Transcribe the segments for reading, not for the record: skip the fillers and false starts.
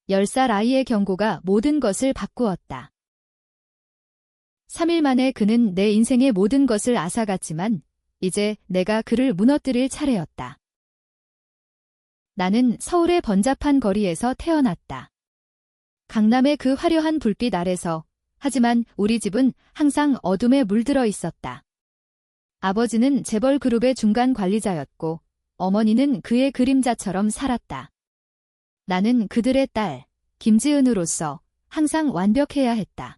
10살 아이의 경고가 모든 것을 바꾸었다. 3일 만에 그는 내 인생의 모든 것을 앗아갔지만 이제 내가 그를 무너뜨릴 차례였다. 나는 서울의 번잡한 거리에서 태어났다. 강남의 그 화려한 불빛 아래서. 하지만 우리 집은 항상 어둠에 물들어 있었다. 아버지는 재벌 그룹의 중간 관리자였고 어머니는 그의 그림자처럼 살았다. 나는 그들의 딸, 김지은으로서 항상 완벽해야 했다.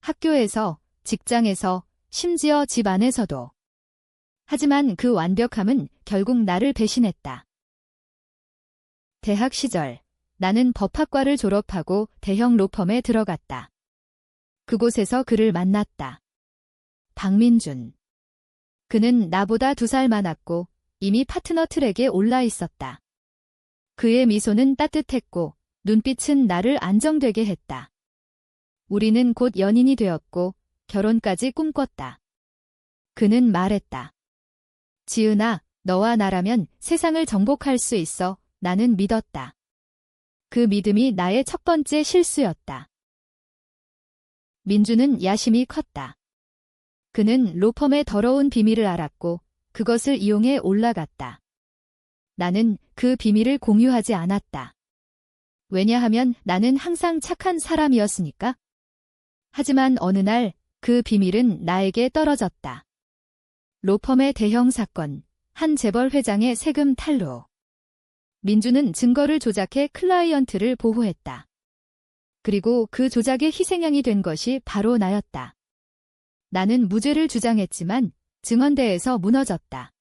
학교에서, 직장에서, 심지어 집 안에서도. 하지만 그 완벽함은 결국 나를 배신했다. 대학 시절, 나는 법학과를 졸업하고 대형 로펌에 들어갔다. 그곳에서 그를 만났다. 박민준. 그는 나보다 2살 많았고 이미 파트너 트랙에 올라 있었다. 그의 미소는 따뜻했고 눈빛은 나를 안정되게 했다. 우리는 곧 연인이 되었고 결혼까지 꿈꿨다. 그는 말했다. 지은아, 너와 나라면 세상을 정복할 수 있어. 나는 믿었다. 그 믿음이 나의 첫 번째 실수였다. 민주는 야심이 컸다. 그는 로펌의 더러운 비밀을 알았고 그것을 이용해 올라갔다. 나는 그 비밀을 공유하지 않았다. 왜냐하면 나는 항상 착한 사람이었으니까. 하지만 어느 날 그 비밀은 나에게 떨어졌다. 로펌의 대형 사건, 한 재벌 회장의 세금 탈루. 민주는 증거를 조작해 클라이언트를 보호했다. 그리고 그 조작의 희생양이 된 것이 바로 나였다. 나는 무죄를 주장했지만 증언대에서 무너졌다.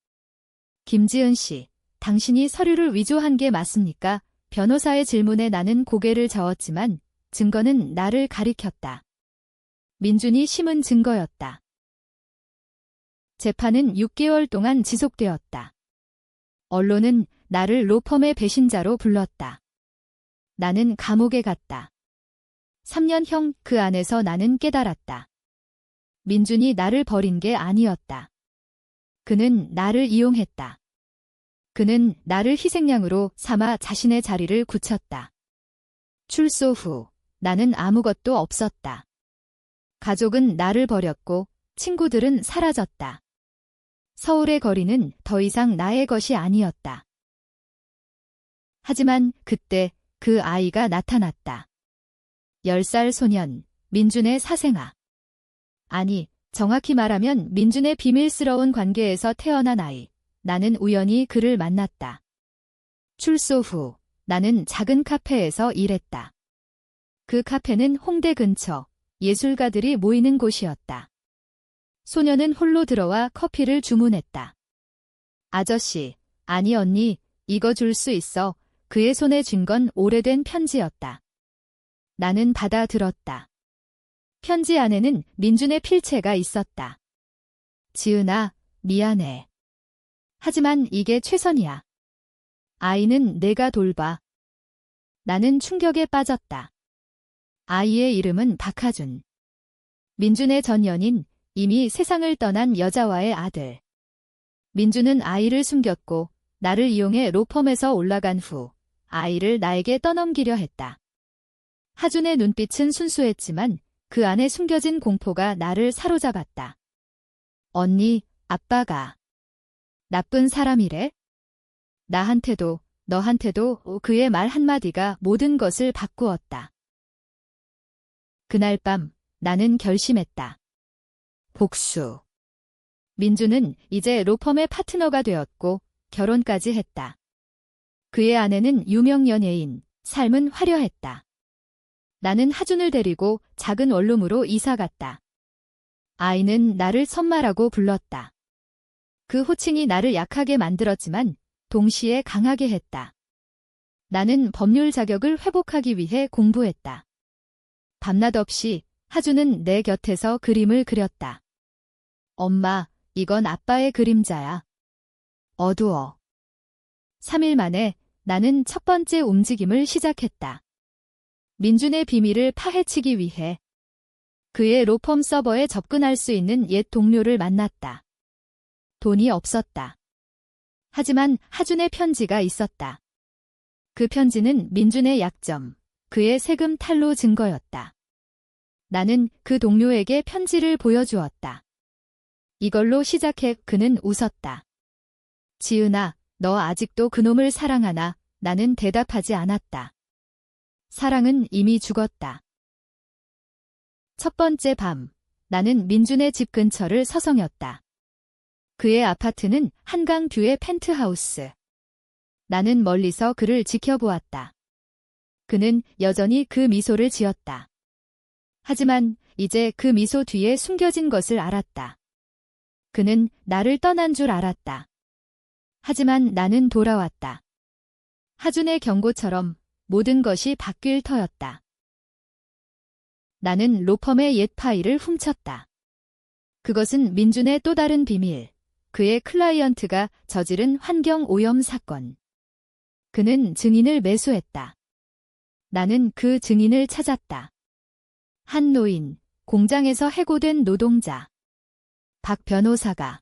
김지은 씨, 당신이 서류를 위조한 게 맞습니까? 변호사의 질문에 나는 고개를 저었지만 증거는 나를 가리켰다. 민준이 심은 증거였다. 재판은 6개월 동안 지속되었다. 언론은 나를 로펌의 배신자로 불렀다. 나는 감옥에 갔다. 3년형 그 안에서 나는 깨달았다. 민준이 나를 버린 게 아니었다. 그는 나를 이용했다. 그는 나를 희생양으로 삼아 자신의 자리를 굳혔다. 출소 후 나는 아무것도 없었다. 가족은 나를 버렸고 친구들은 사라졌다. 서울의 거리는 더 이상 나의 것이 아니었다. 하지만 그때 그 아이가 나타났다. 10살 소년, 민준의 사생아. 아니, 정확히 말하면 민준의 비밀스러운 관계에서 태어난 아이. 나는 우연히 그를 만났다. 출소 후 나는 작은 카페에서 일했다. 그 카페는 홍대 근처 예술가들이 모이는 곳이었다. 소녀는 홀로 들어와 커피를 주문했다. 아저씨, 아니 언니, 이거 줄 수 있어. 그의 손에 쥔 건 오래된 편지였다. 나는 받아들었다. 편지 안에는 민준의 필체가 있었다. 지은아, 미안해. 하지만 이게 최선이야. 아이는 내가 돌봐. 나는 충격에 빠졌다. 아이의 이름은 박하준. 민준의 전 연인, 이미 세상을 떠난 여자와의 아들. 민준은 아이를 숨겼고 나를 이용해 로펌에서 올라간 후 아이를 나에게 떠넘기려 했다. 하준의 눈빛은 순수했지만 그 안에 숨겨진 공포가 나를 사로잡았다. 언니, 아빠가 나쁜 사람이래? 나한테도 너한테도 그의 말 한마디가 모든 것을 바꾸었다. 그날 밤 나는 결심했다. 복수. 민주는 이제 로펌의 파트너가 되었고 결혼까지 했다. 그의 아내는 유명 연예인, 삶은 화려했다. 나는 하준을 데리고 작은 원룸으로 이사 갔다. 아이는 나를 선마라고 불렀다. 그 호칭이 나를 약하게 만들었지만 동시에 강하게 했다. 나는 법률 자격을 회복하기 위해 공부했다. 밤낮 없이 하준은 내 곁에서 그림을 그렸다. 엄마, 이건 아빠의 그림자야. 어두워. 3일 만에 나는 첫 번째 움직임을 시작했다. 민준의 비밀을 파헤치기 위해 그의 로펌 서버에 접근할 수 있는 옛 동료를 만났다. 돈이 없었다. 하지만 하준의 편지가 있었다. 그 편지는 민준의 약점, 그의 세금 탈루 증거였다. 나는 그 동료에게 편지를 보여주었다. 이걸로 시작해 그는 웃었다. 지은아, 너 아직도 그놈을 사랑하나? 나는 대답하지 않았다. 사랑은 이미 죽었다. 첫 번째 밤, 나는 민준의 집 근처를 서성였다. 그의 아파트는 한강뷰의 펜트하우스. 나는 멀리서 그를 지켜보았다. 그는 여전히 그 미소를 지었다. 하지만 이제 그 미소 뒤에 숨겨진 것을 알았다. 그는 나를 떠난 줄 알았다. 하지만 나는 돌아왔다. 하준의 경고처럼 모든 것이 바뀔 터였다. 나는 로펌의 옛 파일을 훔쳤다. 그것은 민준의 또 다른 비밀, 그의 클라이언트가 저지른 환경 오염 사건. 그는 증인을 매수했다. 나는 그 증인을 찾았다. 한 노인, 공장에서 해고된 노동자. 박 변호사가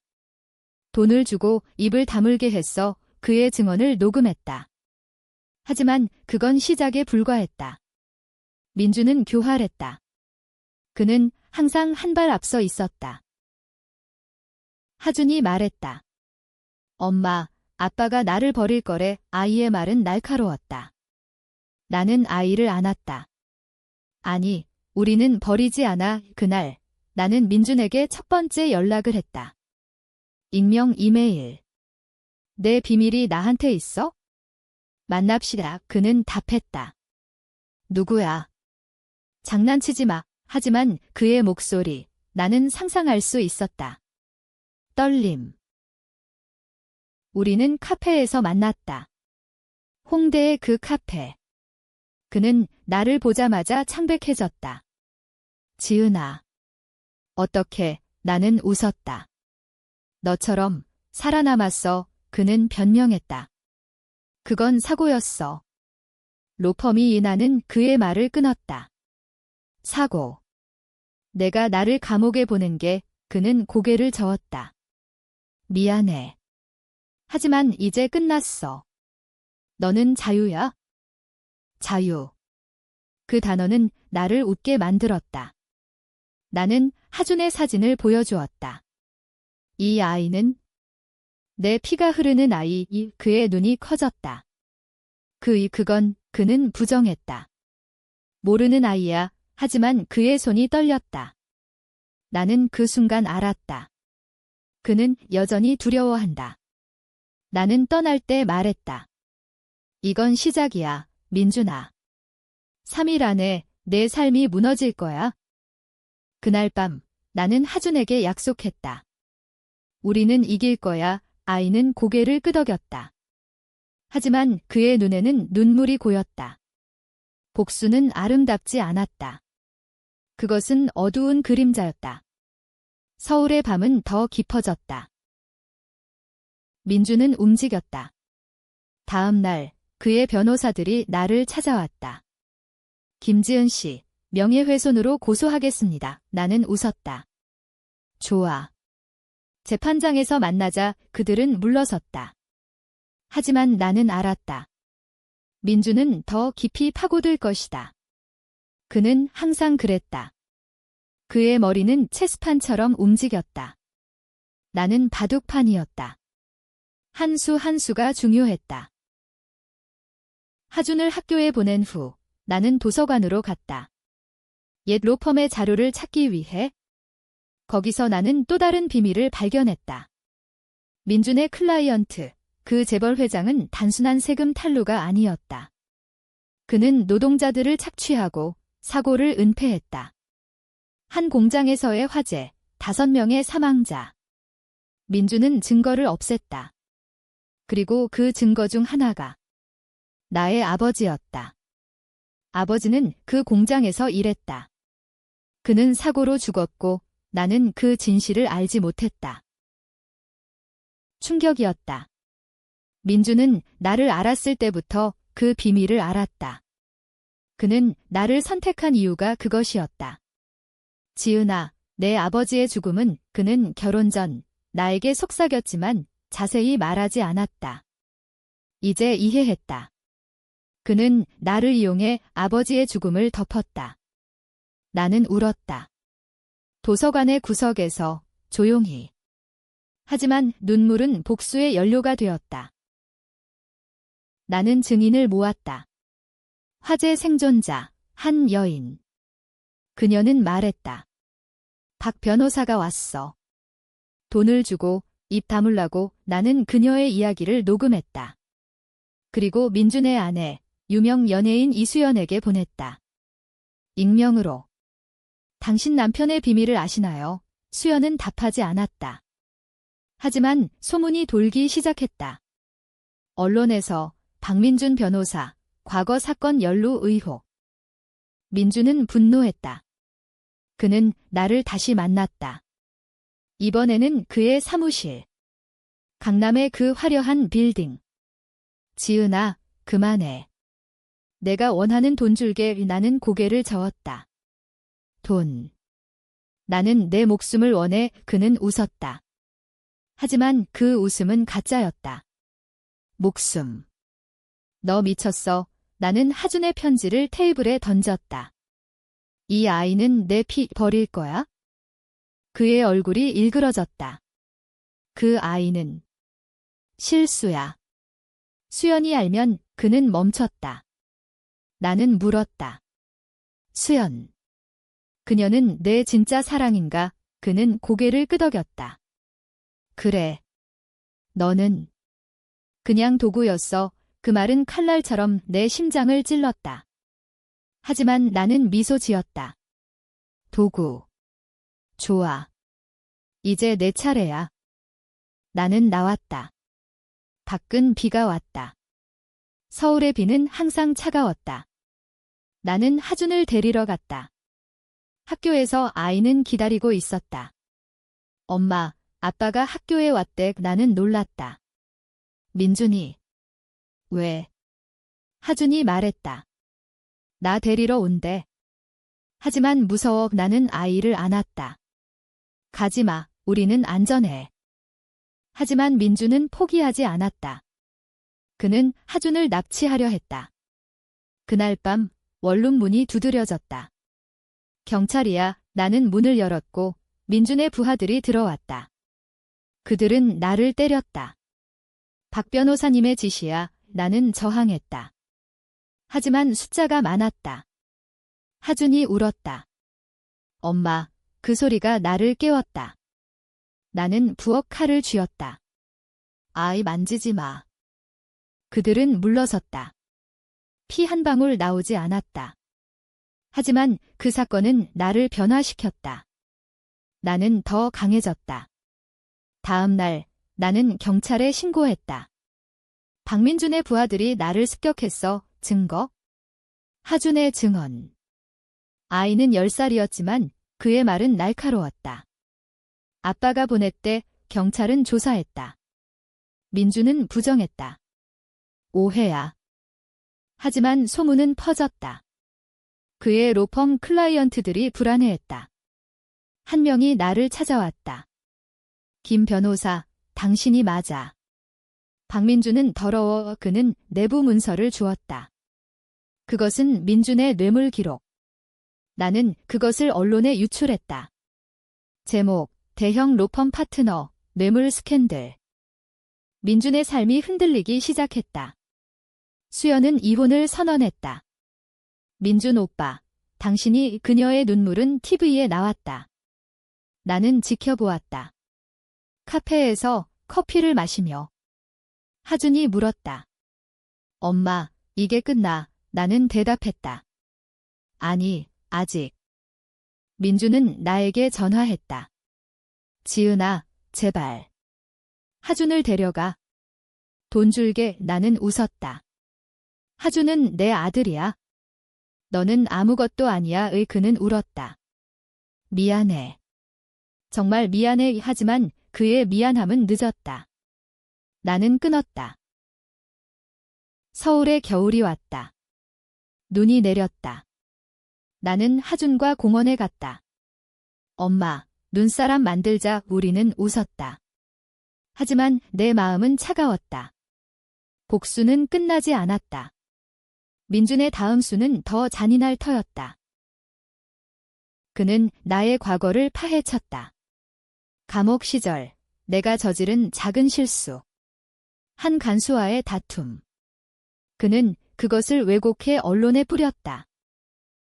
돈을 주고 입을 다물게 했어 그의 증언을 녹음했다. 하지만 그건 시작에 불과했다. 민주는 교활했다. 그는 항상 한 발 앞서 있었다. 하준이 말했다. 엄마, 아빠가 나를 버릴 거래. 아이의 말은 날카로웠다. 나는 아이를 안았다. 아니, 우리는 버리지 않아. 그날, 나는 민준에게 첫 번째 연락을 했다. 익명 이메일. 내 비밀이 나한테 있어? 만납시다. 그는 답했다. 누구야? 장난치지 마. 하지만 그의 목소리, 나는 상상할 수 있었다. 떨림. 우리는 카페에서 만났다. 홍대의 그 카페. 그는 나를 보자마자 창백해졌다. 지은아. 어떻게, 나는 웃었다. 너처럼 살아남았어. 그는 변명했다. 그건 사고였어. 로펌이 나는 그의 말을 끊었다. 사고. 내가 나를 감옥에 보낸 게 그는 고개를 저었다. 미안해. 하지만 이제 끝났어. 너는 자유야? 자유. 그 단어는 나를 웃게 만들었다. 나는 하준의 사진을 보여주었다. 이 아이는 내 피가 흐르는 아이. 그의 눈이 커졌다. 그건 그는 부정했다. 모르는 아이야. 하지만 그의 손이 떨렸다. 나는 그 순간 알았다. 그는 여전히 두려워한다. 나는 떠날 때 말했다. 이건 시작이야, 민준아. 3일 안에 내 삶이 무너질 거야. 그날 밤, 나는 하준에게 약속했다. 우리는 이길 거야. 아이는 고개를 끄덕였다. 하지만 그의 눈에는 눈물이 고였다. 복수는 아름답지 않았다. 그것은 어두운 그림자였다. 서울의 밤은 더 깊어졌다. 민주는 움직였다. 다음 날 그의 변호사들이 나를 찾아왔다. 김지은 씨, 명예훼손으로 고소하겠습니다. 나는 웃었다. 좋아. 재판장에서 만나자 그들은 물러섰다. 하지만 나는 알았다. 민주는 더 깊이 파고들 것이다. 그는 항상 그랬다. 그의 머리는 체스판처럼 움직였다. 나는 바둑판이었다. 한 수 한 수가 중요했다. 하준을 학교에 보낸 후 나는 도서관으로 갔다. 옛 로펌의 자료를 찾기 위해. 거기서 나는 또 다른 비밀을 발견했다. 민준의 클라이언트, 그 재벌 회장은 단순한 세금 탈루가 아니었다. 그는 노동자들을 착취하고 사고를 은폐했다. 한 공장에서의 화재, 5명의 사망자. 민주는 증거를 없앴다. 그리고 그 증거 중 하나가 나의 아버지였다. 아버지는 그 공장에서 일했다. 그는 사고로 죽었고 나는 그 진실을 알지 못했다. 충격이었다. 민주는 나를 알았을 때부터 그 비밀을 알았다. 그는 나를 선택한 이유가 그것이었다. 지은아, 내 아버지의 죽음은 그는 결혼 전 나에게 속삭였지만 자세히 말하지 않았다. 이제 이해했다. 그는 나를 이용해 아버지의 죽음을 덮었다. 나는 울었다. 도서관의 구석에서 조용히. 하지만 눈물은 복수의 연료가 되었다. 나는 증인을 모았다. 화재 생존자, 한 여인. 그녀는 말했다. 박 변호사가 왔어. 돈을 주고 입 다물라고 나는 그녀의 이야기를 녹음했다. 그리고 민준의 아내, 유명 연예인 이수연에게 보냈다. 익명으로. 당신 남편의 비밀을 아시나요? 수연은 답하지 않았다. 하지만 소문이 돌기 시작했다. 언론에서 박민준 변호사, 과거 사건 연루 의혹. 민준은 분노했다. 그는 나를 다시 만났다. 이번에는 그의 사무실. 강남의 그 화려한 빌딩. 지은아, 그만해. 내가 원하는 돈 줄게. 나는 고개를 저었다. 돈. 나는 내 목숨을 원해. 그는 웃었다. 하지만 그 웃음은 가짜였다. 목숨. 너 미쳤어. 나는 하준의 편지를 테이블에 던졌다. 이 아이는 내 피 버릴 거야? 그의 얼굴이 일그러졌다. 그 아이는 실수야. 수연이 알면. 그는 멈췄다. 나는 물었다. 수연. 그녀는 내 진짜 사랑인가? 그는 고개를 끄덕였다. 그래. 너는 그냥 도구였어. 그 말은 칼날처럼 내 심장을 찔렀다. 하지만 나는 미소 지었다. 도구. 좋아. 이제 내 차례야. 나는 나왔다. 밖은 비가 왔다. 서울의 비는 항상 차가웠다. 나는 하준을 데리러 갔다. 학교에서 아이는 기다리고 있었다. 엄마, 아빠가 학교에 왔대. 나는 놀랐다. 민준이. 왜? 하준이 말했다. 나 데리러 온대. 하지만 무서워. 나는 아이를 안았다. 가지마. 우리는 안전해. 하지만 민준은 포기하지 않았다. 그는 하준을 납치하려 했다. 그날 밤 원룸 문이 두드려졌다. 경찰이야. 나는 문을 열었고 민준의 부하들이 들어왔다. 그들은 나를 때렸다. 박 변호사님의 지시야. 나는 저항했다. 하지만 숫자가 많았다. 하준이 울었다. 엄마, 그 소리가 나를 깨웠다. 나는 부엌 칼을 쥐었다. 아이 만지지 마. 그들은 물러섰다. 피 한 방울 나오지 않았다. 하지만 그 사건은 나를 변화시켰다. 나는 더 강해졌다. 다음 날 나는 경찰에 신고했다. 박민준의 부하들이 나를 습격했어. 증거? 하준의 증언. 아이는 10살이었지만 그의 말은 날카로웠다. 아빠가 보냈대. 경찰은 조사했다. 민준은 부정했다. 오해야. 하지만 소문은 퍼졌다. 그의 로펌 클라이언트들이 불안해했다. 한 명이 나를 찾아왔다. 김 변호사, 당신이 맞아. 박민준은 더러워. 그는 내부 문서를 주었다. 그것은 민준의 뇌물 기록. 나는 그것을 언론에 유출했다. 제목, 대형 로펌 파트너, 뇌물 스캔들. 민준의 삶이 흔들리기 시작했다. 수연은 이혼을 선언했다. 민준 오빠, 당신이 그녀의 눈물은 TV에 나왔다. 나는 지켜보았다. 카페에서 커피를 마시며. 하준이 물었다. 엄마, 이게 끝나? 나는 대답했다. 아니, 아직. 민준은 나에게 전화했다. 지은아, 제발. 하준을 데려가. 돈 줄게. 나는 웃었다. 하준은 내 아들이야. 너는 아무것도 아니야. 그는 울었다. 미안해. 정말 미안해. 하지만 그의 미안함은 늦었다. 나는 끊었다. 서울의 겨울이 왔다. 눈이 내렸다. 나는 하준과 공원에 갔다. 엄마, 눈사람 만들자. 우리는 웃었다. 하지만 내 마음은 차가웠다. 복수는 끝나지 않았다. 민준의 다음 수는 더 잔인할 터였다. 그는 나의 과거를 파헤쳤다. 감옥 시절, 내가 저지른 작은 실수. 한 간수와의 다툼. 그는 그것을 왜곡해 언론에 뿌렸다.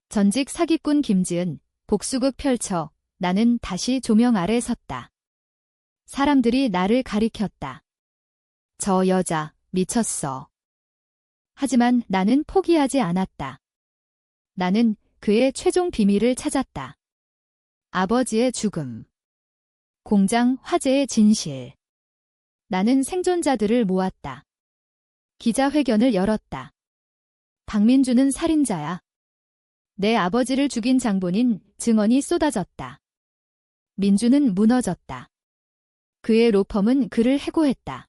전직 사기꾼 김지은, 복수극 펼쳐 나는 다시 조명 아래 섰다. 사람들이 나를 가리켰다. 저 여자, 미쳤어. 하지만 나는 포기하지 않았다. 나는 그의 최종 비밀을 찾았다. 아버지의 죽음. 공장 화재의 진실. 나는 생존자들을 모았다. 기자회견을 열었다. 박민주는 살인자야. 내 아버지를 죽인 장본인 증언이 쏟아졌다. 민주는 무너졌다. 그의 로펌은 그를 해고했다.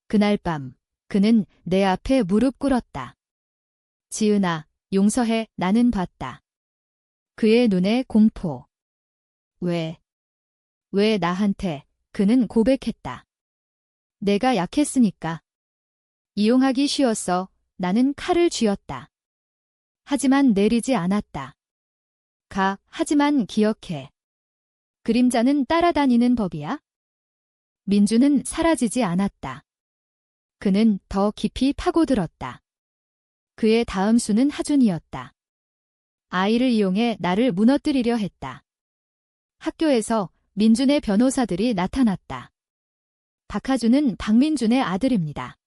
그날 밤, 그는 내 앞에 무릎 꿇었다. 지은아, 용서해, 나는 봤다. 그의 눈에 공포. 왜 나한테, 그는 고백했다. 내가 약했으니까. 이용하기 쉬웠어. 나는 칼을 쥐었다. 하지만 내리지 않았다. 하지만 기억해. 그림자는 따라다니는 법이야? 민주는 사라지지 않았다. 그는 더 깊이 파고들었다. 그의 다음 수는 하준이었다. 아이를 이용해 나를 무너뜨리려 했다. 학교에서 민준의 변호사들이 나타났다. 박하준은 박민준의 아들입니다.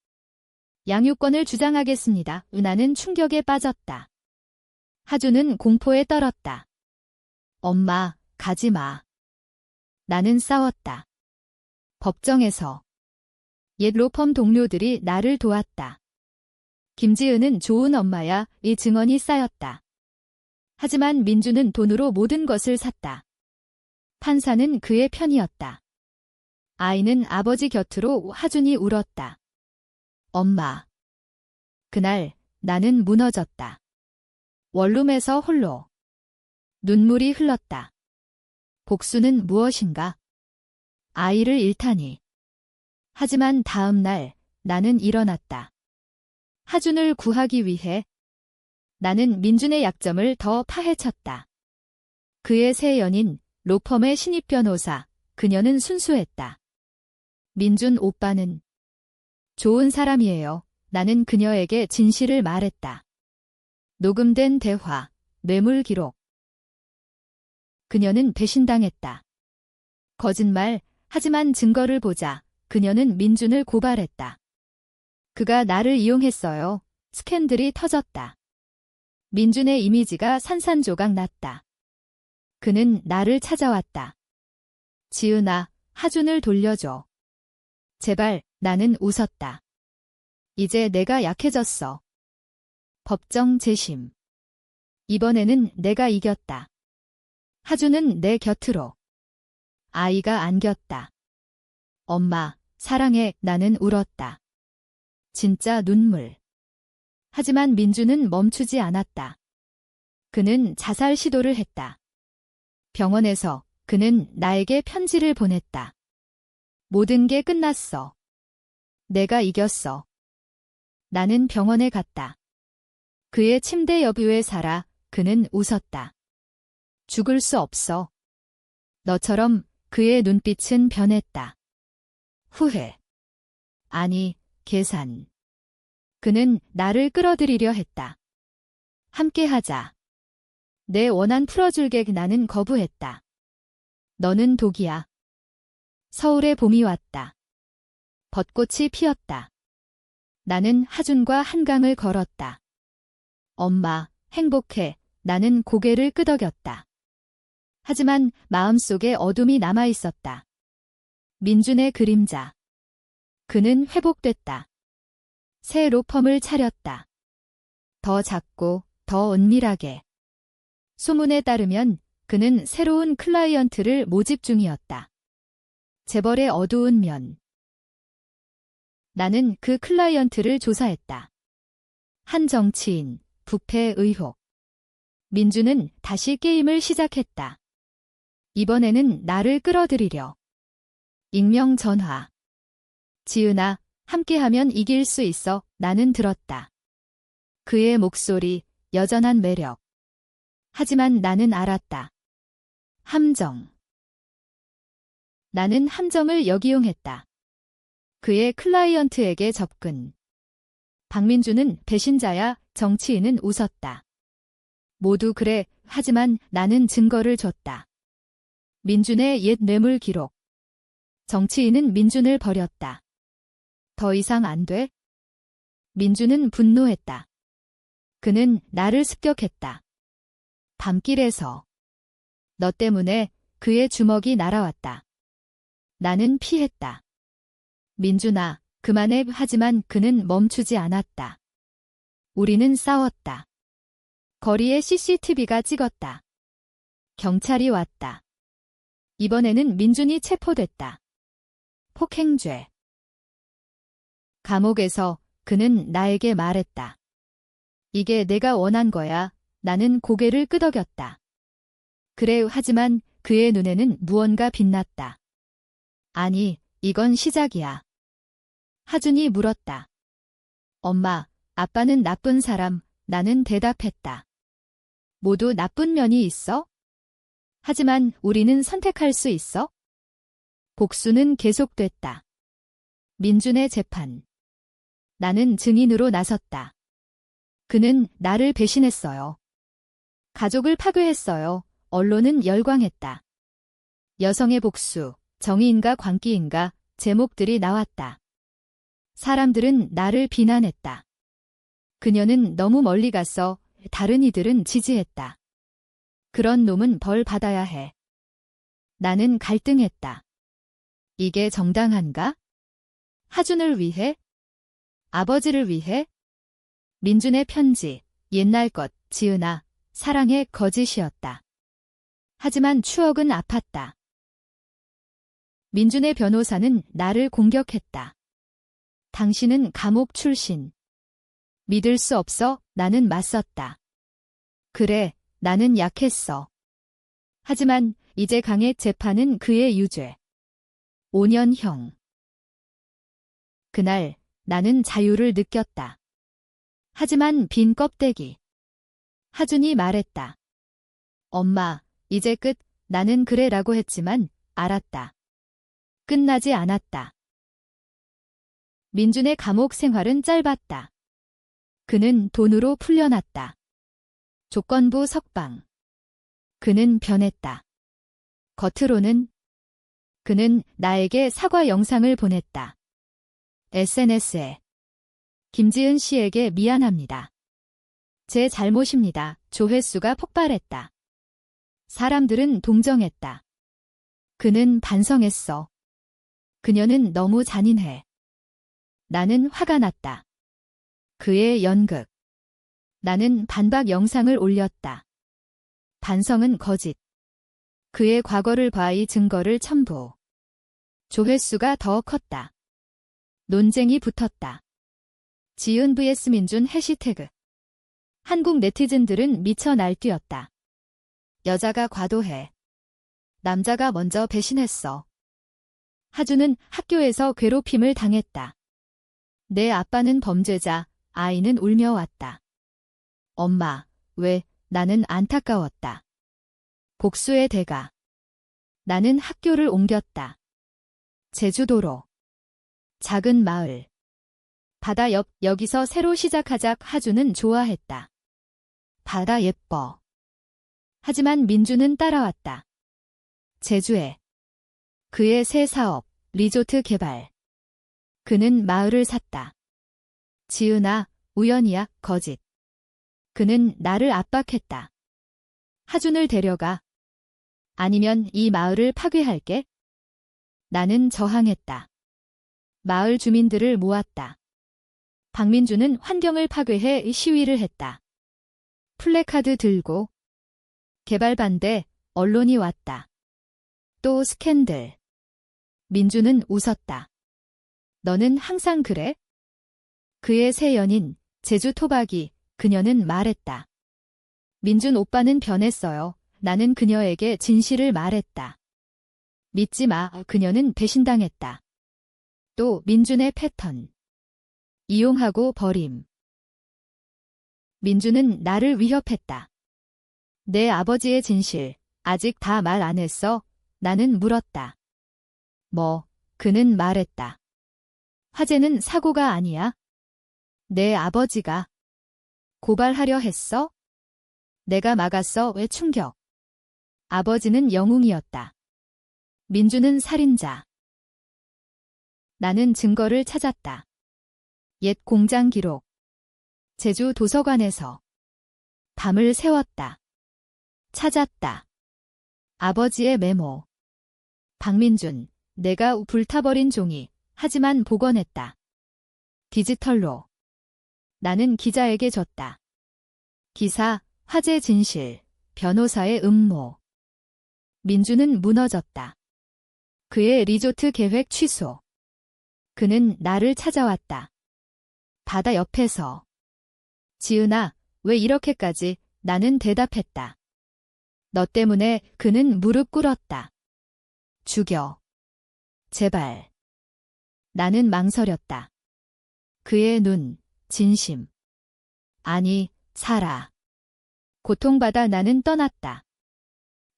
양육권을 주장하겠습니다. 은하는 충격에 빠졌다. 하준은 공포에 떨었다. 엄마, 가지 마. 나는 싸웠다. 법정에서. 옛 로펌 동료들이 나를 도왔다. 김지은은 좋은 엄마야. 이 증언이 쌓였다. 하지만 민주는 돈으로 모든 것을 샀다. 판사는 그의 편이었다. 아이는 아버지 곁으로 하준이 울었다. 엄마. 그날 나는 무너졌다. 원룸에서 홀로. 눈물이 흘렀다. 복수는 무엇인가? 아이를 잃다니. 하지만 다음 날 나는 일어났다. 하준을 구하기 위해 나는 민준의 약점을 더 파헤쳤다. 그의 새 연인, 로펌의 신입 변호사, 그녀는 순수했다. 민준 오빠는 좋은 사람이에요. 나는 그녀에게 진실을 말했다. 녹음된 대화, 뇌물 기록. 그녀는 배신당했다. 거짓말, 하지만 증거를 보자. 그녀는 민준을 고발했다. 그가 나를 이용했어요. 스캔들이 터졌다. 민준의 이미지가 산산조각 났다. 그는 나를 찾아왔다. 지은아, 하준을 돌려줘. 제발. 나는 웃었다. 이제 내가 약해졌어. 법정 재심. 이번에는 내가 이겼다. 하준은 내 곁으로. 아이가 안겼다. 엄마, 사랑해. 나는 울었다. 진짜 눈물. 하지만 민주는 멈추지 않았다. 그는 자살 시도를 했다. 병원에서 그는 나에게 편지를 보냈다. 모든 게 끝났어. 내가 이겼어. 나는 병원에 갔다. 그의 침대 옆 위에 살아. 그는 웃었다. 죽을 수 없어. 너처럼. 그의 눈빛은 변했다. 후회. 아니, 계산. 그는 나를 끌어들이려 했다. 함께하자. 내 원한 풀어줄게. 나는 거부했다. 너는 독이야. 서울의 봄이 왔다. 벚꽃이 피었다. 나는 하준과 한강을 걸었다. 엄마, 행복해. 나는 고개를 끄덕였다. 하지만 마음속에 어둠이 남아있었다. 민준의 그림자. 그는 회복됐다. 새 로펌을 차렸다. 더 작고 더 은밀하게. 소문에 따르면 그는 새로운 클라이언트를 모집 중이었다. 재벌의 어두운 면. 나는 그 클라이언트를 조사했다. 한 정치인, 부패 의혹. 민주는 다시 게임을 시작했다. 이번에는 나를 끌어들이려. 익명 전화. 지은아, 함께하면 이길 수 있어. 나는 들었다. 그의 목소리, 여전한 매력. 하지만 나는 알았다. 함정. 나는 함정을 역이용했다. 그의 클라이언트에게 접근. 박민주는 배신자야, 정치인은 웃었다. 모두 그래, 하지만 나는 증거를 줬다. 민준의 옛 뇌물 기록. 정치인은 민준을 버렸다. 더 이상 안 돼? 민준은 분노했다. 그는 나를 습격했다. 밤길에서. 너 때문에 그의 주먹이 날아왔다. 나는 피했다. 민준아, 그만해. 하지만 그는 멈추지 않았다. 우리는 싸웠다. 거리에 CCTV가 찍었다. 경찰이 왔다. 이번에는 민준이 체포됐다. 폭행죄. 감옥에서 그는 나에게 말했다. 이게 내가 원한 거야. 나는 고개를 끄덕였다. 그래, 하지만 그의 눈에는 무언가 빛났다. 아니, 이건 시작이야. 하준이 물었다. 엄마, 아빠는 나쁜 사람, 나는 대답했다. 모두 나쁜 면이 있어? 하지만 우리는 선택할 수 있어? 복수는 계속됐다. 민준의 재판. 나는 증인으로 나섰다. 그는 나를 배신했어요. 가족을 파괴했어요. 언론은 열광했다. 여성의 복수, 정의인가 광기인가 제목들이 나왔다. 사람들은 나를 비난했다. 그녀는 너무 멀리 갔어. 다른 이들은 지지했다. 그런 놈은 벌 받아야 해. 나는 갈등했다. 이게 정당한가? 하준을 위해? 아버지를 위해? 민준의 편지, 옛날 것, 지은아, 사랑의 거짓이었다. 하지만 추억은 아팠다. 민준의 변호사는 나를 공격했다. 당신은 감옥 출신. 믿을 수 없어. 나는 맞섰다. 그래, 나는 약했어. 하지만 이제 강의 재판은 그의 유죄. 5년형. 그날 나는 자유를 느꼈다. 하지만 빈 껍데기. 하준이 말했다. 엄마, 이제 끝. 나는 그래라고 했지만 알았다. 끝나지 않았다. 민준의 감옥 생활은 짧았다. 그는 돈으로 풀려났다. 조건부 석방. 그는 변했다. 겉으로는 그는 나에게 사과 영상을 보냈다. SNS에 김지은 씨에게 미안합니다. 제 잘못입니다. 조회수가 폭발했다. 사람들은 동정했다. 그는 반성했어. 그녀는 너무 잔인해. 나는 화가 났다. 그의 연극. 나는 반박 영상을 올렸다. 반성은 거짓. 그의 과거를 봐 이 증거를 첨부. 조회수가 더 컸다. 논쟁이 붙었다. 지은 vs 민준 해시태그. 한국 네티즌들은 미쳐 날뛰었다. 여자가 과도해. 남자가 먼저 배신했어. 하준은 학교에서 괴롭힘을 당했다. 내 아빠는 범죄자, 아이는 울며 왔다. 엄마, 왜? 나는 안타까웠다. 복수의 대가. 나는 학교를 옮겼다. 제주도로. 작은 마을. 바다 옆, 여기서 새로 시작하자. 하준은 좋아했다. 바다 예뻐. 하지만 민주는 따라왔다. 제주에. 그의 새 사업, 리조트 개발. 그는 마을을 샀다. 지은아, 우연이야, 거짓. 그는 나를 압박했다. 하준을 데려가. 아니면 이 마을을 파괴할게. 나는 저항했다. 마을 주민들을 모았다. 박민주는 환경을 파괴해 시위를 했다. 플래카드 들고. 개발 반대, 언론이 왔다. 또 스캔들. 민주는 웃었다. 너는 항상 그래? 그의 새 연인, 제주 토박이, 그녀는 말했다. 민준 오빠는 변했어요. 나는 그녀에게 진실을 말했다. 믿지 마, 그녀는 배신당했다. 또 민준의 패턴. 이용하고 버림. 민주는 나를 위협했다. 내 아버지의 진실, 아직 다 말 안 했어? 나는 물었다. 그는 말했다. 화재는 사고가 아니야. 내 아버지가 고발하려 했어? 내가 막았어. 왜 충격? 아버지는 영웅이었다. 민주는 살인자. 나는 증거를 찾았다. 옛 공장 기록. 제주 도서관에서 밤을 새웠다. 찾았다. 아버지의 메모. 박민준, 내가 불타버린 종이, 하지만 복원했다. 디지털로. 나는 기자에게 줬다. 기사, 화재 진실, 변호사의 음모. 민주는 무너졌다. 그의 리조트 계획 취소. 그는 나를 찾아왔다. 바다 옆에서. 지은아, 왜 이렇게까지? 나는 대답했다. 너 때문에. 그는 무릎 꿇었다. 죽여. 제발. 나는 망설였다. 그의 눈, 진심. 아니, 살아. 고통받아. 나는 떠났다.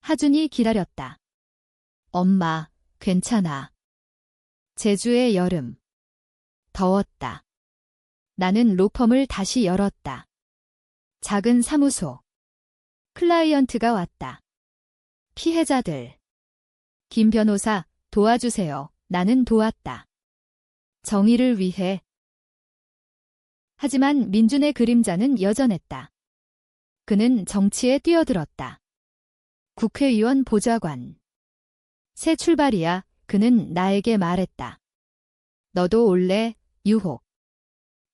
하준이 기다렸다. 엄마, 괜찮아. 제주의 여름. 더웠다. 나는 로펌을 다시 열었다. 작은 사무소. 클라이언트가 왔다. 피해자들. 김 변호사, 도와주세요. 나는 도왔다. 정의를 위해. 하지만 민준의 그림자는 여전했다. 그는 정치에 뛰어들었다. 국회의원 보좌관. 새 출발이야. 그는 나에게 말했다. 너도 올래? 유혹.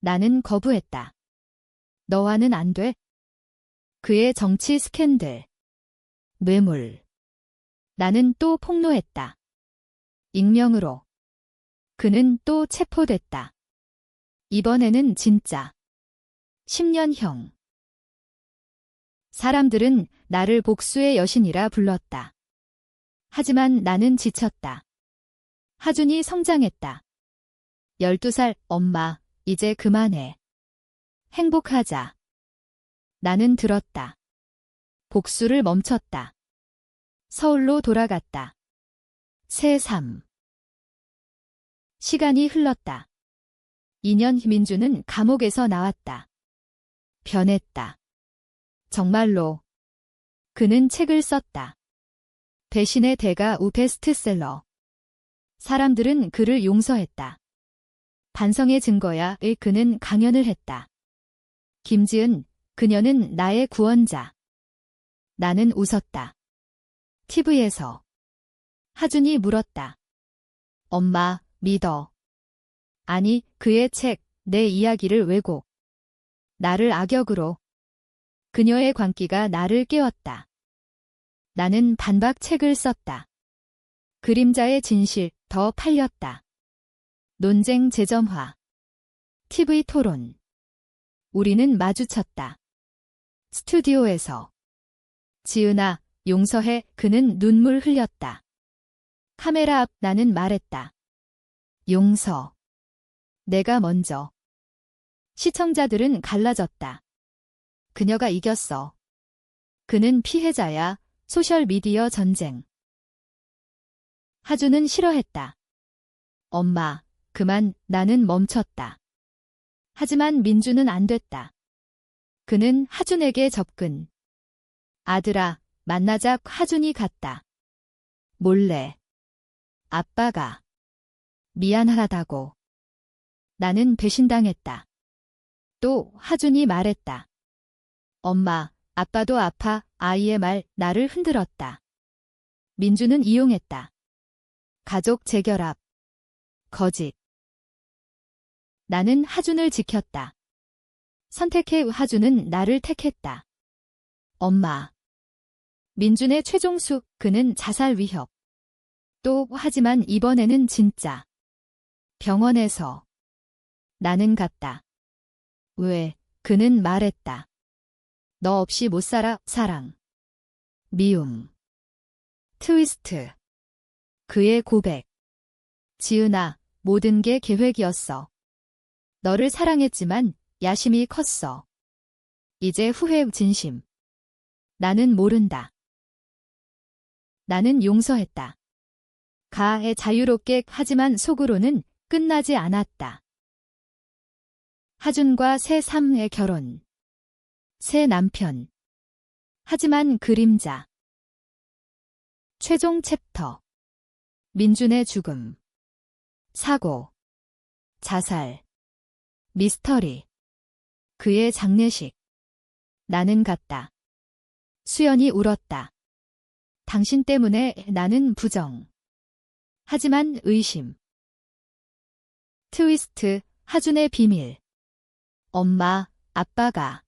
나는 거부했다. 너와는 안 돼? 그의 정치 스캔들. 뇌물. 나는 또 폭로했다. 익명으로. 그는 또 체포됐다. 이번에는 진짜. 10년형. 사람들은 나를 복수의 여신이라 불렀다. 하지만 나는 지쳤다. 하준이 성장했다. 12살, 엄마, 이제 그만해. 행복하자. 나는 들었다. 복수를 멈췄다. 서울로 돌아갔다. 새 삶. 시간이 흘렀다. 2년 민주는 감옥에서 나왔다. 변했다. 정말로. 그는 책을 썼다. 배신의 대가 우 베스트셀러. 사람들은 그를 용서했다. 반성의 증거야. 그는 강연을 했다. 김지은, 그녀는 나의 구원자. 나는 웃었다. TV에서. 하준이 물었다. 엄마, 믿어. 아니, 그의 책, 내 이야기를 왜곡. 나를 악역으로. 그녀의 광기가 나를 깨웠다. 나는 반박 책을 썼다. 그림자의 진실, 더 팔렸다. 논쟁 재점화. TV 토론. 우리는 마주쳤다. 스튜디오에서. 지은아, 용서해. 그는 눈물 흘렸다. 카메라 앞. 나는 말했다. 용서. 내가 먼저. 시청자들은 갈라졌다. 그녀가 이겼어. 그는 피해자야. 소셜미디어 전쟁. 하준은 싫어했다. 엄마, 그만. 나는 멈췄다. 하지만 민주는 안 됐다. 그는 하준에게 접근. 아들아, 만나자. 하준이 갔다. 몰래. 아빠가. 미안하다고. 나는 배신당했다. 또 하준이 말했다. 엄마, 아빠도 아파. 아이의 말. 나를 흔들었다. 민주는 이용했다. 가족 재결합. 거짓. 나는 하준을 지켰다. 선택해. 하준은 나를 택했다. 엄마. 민준의 최종수. 그는 자살 위협. 또 하지만 이번에는 진짜. 병원에서. 나는 갔다. 왜? 그는 말했다. 너 없이 못 살아. 사랑. 미움. 트위스트. 그의 고백. 지은아, 모든 게 계획이었어. 너를 사랑했지만 야심이 컸어. 이제 후회 진심. 나는 모른다. 나는 용서했다. 가에 자유롭게 하지만 속으로는 끝나지 않았다. 하준과 새 삶의 결혼. 새 남편. 하지만 그림자. 최종 챕터. 민준의 죽음. 사고. 자살. 미스터리. 그의 장례식. 나는 갔다. 수연이 울었다. 당신 때문에 나는 부정. 하지만 의심. 트위스트, 하준의 비밀. 엄마, 아빠가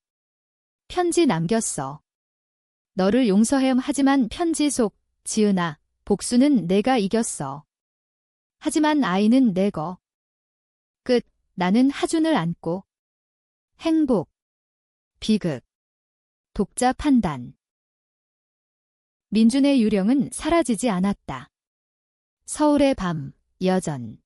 편지 남겼어. 너를 용서해 하지만 편지 속, 지은아, 복수는 내가 이겼어. 하지만 아이는 내 거. 끝, 나는 하준을 안고. 행복. 비극. 독자 판단. 민준의 유령은 사라지지 않았다. 서울의 밤, 여전.